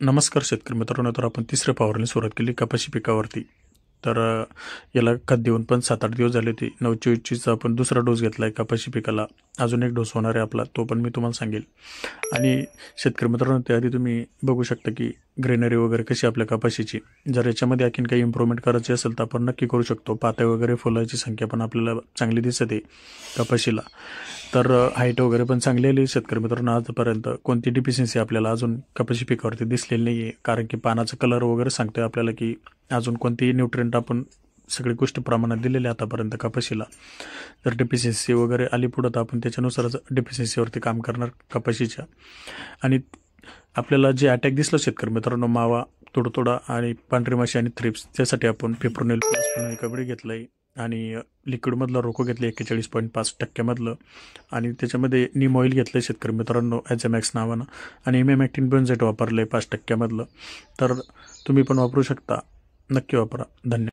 नमस्कार शेतकरी मित्रांनो. तर आपण तिसऱ्या फवारणीला सुरुवात केली कपाशी पिकावरती. तर याला खत देऊन पण 7-8 दिवस झाले होते. 9-24चा आपण दुसरा डोस घेतला आहे कपाशी पिकाला. अजून एक डोस होणार आहे आपला, तो पण मी तुम्हाला सांगेल. आणि शेतकरी मित्रांनो, त्याआधी तुम्ही बघू शकता की ग्रेनरी वगैरे कशी आपल्या कपाशीची. जर याच्यामध्ये आणखीन काही इम्प्रूव्हमेंट करायची असेल तर आपण नक्की करू शकतो. पाते वगैरे फुलाची संख्या पण आपल्याला चांगली दिसते कपाशीला. तर हाईट वगैरे पण चांगली आली. शेतकरी मित्रांनो, आजपर्यंत कोणती डिफिशियन्सी आपल्याला अजून कपाशी पिकावरती दिसलेली नाही आहे. कारण की पानाचा कलर वगैरे सांगतोय आपल्याला की अजून कोणतीही न्यूट्रिएंट आपण सगळी गोष्टी प्रमाणात दिलेली आतापर्यंत कपाशीला. जर डिफिशियन्सी वगैरे आली पुढं तर आपण त्याच्यानुसारच डिफिशियन्सीवरती काम करणार कपाशीच्या. आणि आपल्याला जे अटॅक दिसलं शेतकरी मित्रांनो, मावा, तुडतुडा आणि पांढरी माशी आणि थ्रिप्स, त्यासाठी आपण पिप्रोनिल प्लस कबड्डी घेतलं आहे. आणि लिक्विडमधलं रोको घेतलं 41.5% आणि त्याच्यामध्ये नीम ऑइल घेतलं शेतकरी मित्रांनो ॲझॅमॅक्स नावानं. आणि इमेमॅक्टिन बेन्झाइट वापरलं आहे 5%. तर तुम्ही पण वापरू शकता. नक्की वापरा. धन्यवाद.